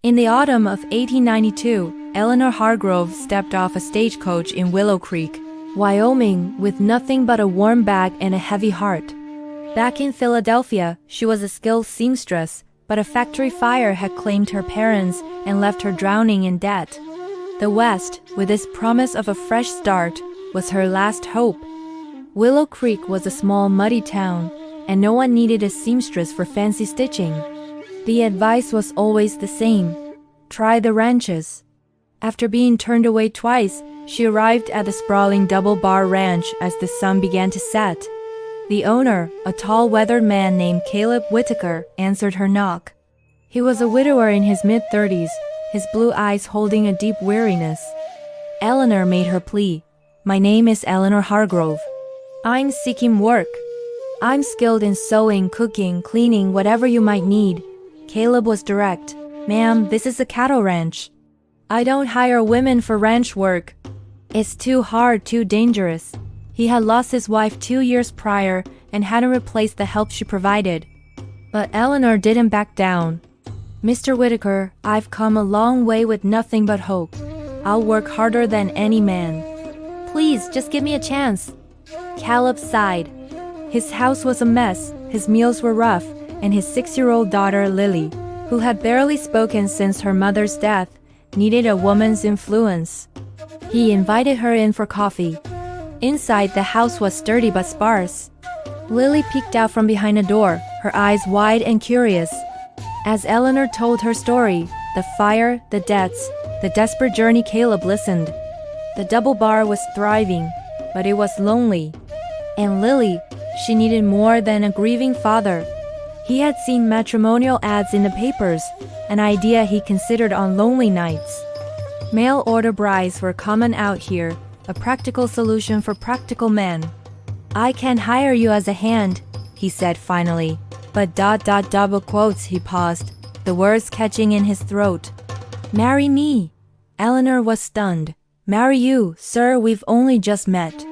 In the autumn of 1892, Eleanor Hargrove stepped off a stagecoach in Willow Creek, Wyoming, with nothing but a warm bag and a heavy heart. Back in Philadelphia, she was a skilled seamstress, but a factory fire had claimed her parents and left her drowning in debt. The West, with its promise of a fresh start, was her last hope. Willow Creek was a small, muddy town, and no one needed a seamstress for fancy stitching. The advice was always the same: try the ranches. After being turned away twice, she arrived at the sprawling double-bar ranch as the sun began to set. The owner, a tall, weathered man named Caleb Whitaker, answered her knock. He was a widower in his mid-30s, his blue eyes holding a deep weariness. Eleanor made her plea. "My name is Eleanor Hargrove. I'm seeking work. I'm skilled in sewing, cooking, cleaning, whatever you might need." Caleb was direct. "Ma'am, this is a cattle ranch. I don't hire women for ranch work. It's too hard, too dangerous." He had lost his wife 2 years prior and hadn't replaced the help she provided. But Eleanor didn't back down. "Mr. Whitaker, I've come a long way with nothing but hope. I'll work harder than any man. Please, just give me a chance." Caleb sighed. His house was a mess, his meals were rough, and his 6-year-old daughter, Lily, who had barely spoken since her mother's death, needed a woman's influence. He invited her in for coffee. Inside, the house was sturdy but sparse. Lily peeked out from behind a door, her eyes wide and curious. As Eleanor told her story, the fire, the debts, the desperate journey, Caleb listened. The double bar was thriving, but it was lonely. And Lily, she needed more than a grieving father. He had seen matrimonial ads in the papers, an idea he considered on lonely nights. Mail order brides were common out here, a practical solution for practical men. "I can hire you as a hand," he said finally. But double quotes, he paused, the words catching in his throat. "Marry me." Eleanor was stunned. "Marry you, sir, we've only just met."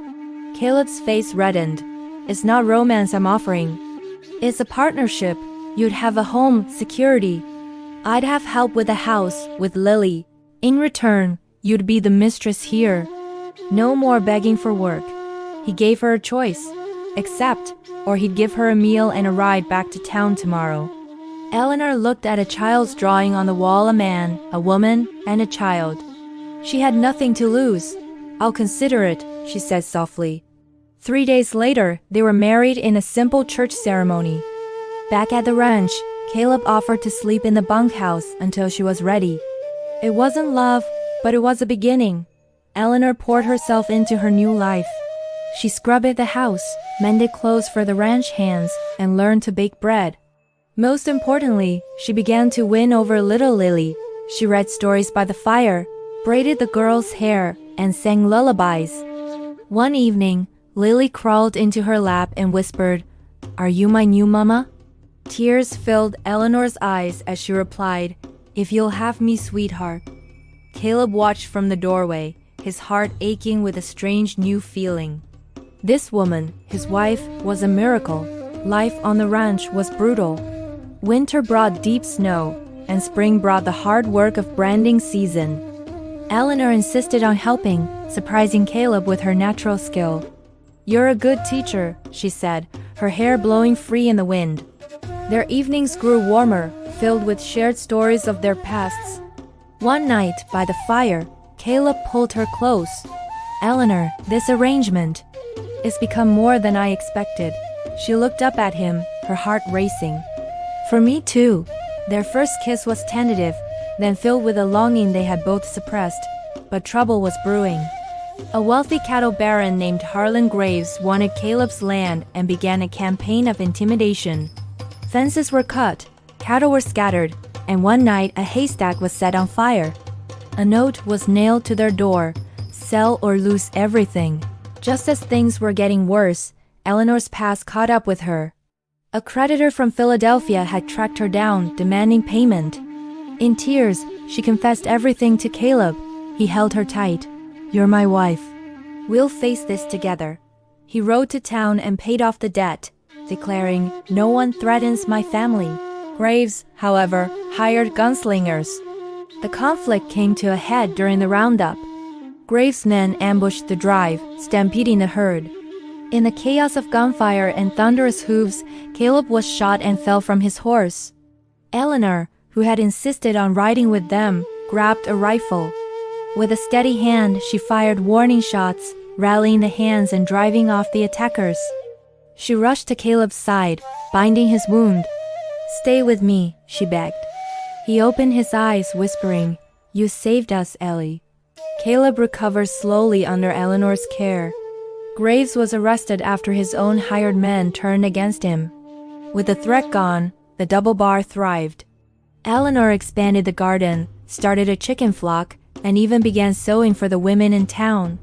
Caleb's face reddened. "It's not romance I'm offering. It's a partnership. You'd have a home, security. I'd have help with the house, with Lily. In return, you'd be the mistress here. No more begging for work." He gave her a choice. Accept, or he'd give her a meal and a ride back to town tomorrow. Eleanor looked at a child's drawing on the wall, a man, a woman, and a child. She had nothing to lose. "I'll consider it," she said softly. 3 days later, they were married in a simple church ceremony. Back at the ranch, Caleb offered to sleep in the bunkhouse until she was ready. It wasn't love, but it was a beginning. Eleanor poured herself into her new life. She scrubbed the house, mended clothes for the ranch hands, and learned to bake bread. Most importantly, she began to win over little Lily. She read stories by the fire, braided the girl's hair, and sang lullabies. One evening, Lily crawled into her lap and whispered, "Are you my new mama?" Tears filled Eleanor's eyes as she replied, "If you'll have me, sweetheart." Caleb watched from the doorway, his heart aching with a strange new feeling. This woman, his wife, was a miracle. Life on the ranch was brutal. Winter brought deep snow, and spring brought the hard work of branding season. Eleanor insisted on helping, surprising Caleb with her natural skill. "You're a good teacher," she said, her hair blowing free in the wind. Their evenings grew warmer, filled with shared stories of their pasts. One night, by the fire, Caleb pulled her close. "Eleanor, this arrangement, it's become more than I expected." She looked up at him, her heart racing. "For me too." Their first kiss was tentative, then filled with a longing they had both suppressed. But trouble was brewing. A wealthy cattle baron named Harlan Graves wanted Caleb's land and began a campaign of intimidation. Fences were cut, cattle were scattered, and one night a haystack was set on fire. A note was nailed to their door: "Sell or lose everything." Just as things were getting worse, Eleanor's past caught up with her. A creditor from Philadelphia had tracked her down, demanding payment. In tears, she confessed everything to Caleb. He held her tight. "You're my wife. We'll face this together." He rode to town and paid off the debt, declaring, "No one threatens my family." Graves, however, hired gunslingers. The conflict came to a head during the roundup. Graves' men ambushed the drive, stampeding the herd. In the chaos of gunfire and thunderous hooves, Caleb was shot and fell from his horse. Eleanor, who had insisted on riding with them, grabbed a rifle. With a steady hand, she fired warning shots, rallying the hands and driving off the attackers. She rushed to Caleb's side, binding his wound. "Stay with me," she begged. He opened his eyes, whispering, "You saved us, Ellie." Caleb recovered slowly under Eleanor's care. Graves was arrested after his own hired men turned against him. With the threat gone, the double bar thrived. Eleanor expanded the garden, started a chicken flock, and even began sewing for the women in town.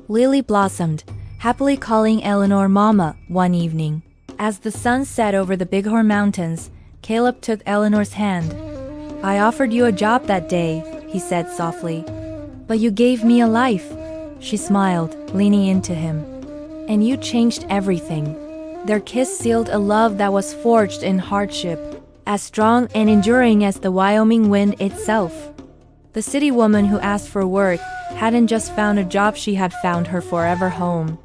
Lily blossomed, happily calling Eleanor Mama one evening. As the sun set over the Bighorn Mountains, Caleb took Eleanor's hand. "I offered you a job that day," he said softly. "But you gave me a life." She smiled, leaning into him. "And you changed everything." Their kiss sealed a love that was forged in hardship, as strong and enduring as the Wyoming wind itself. The city woman who asked for work hadn't just found a job, she had found her forever home.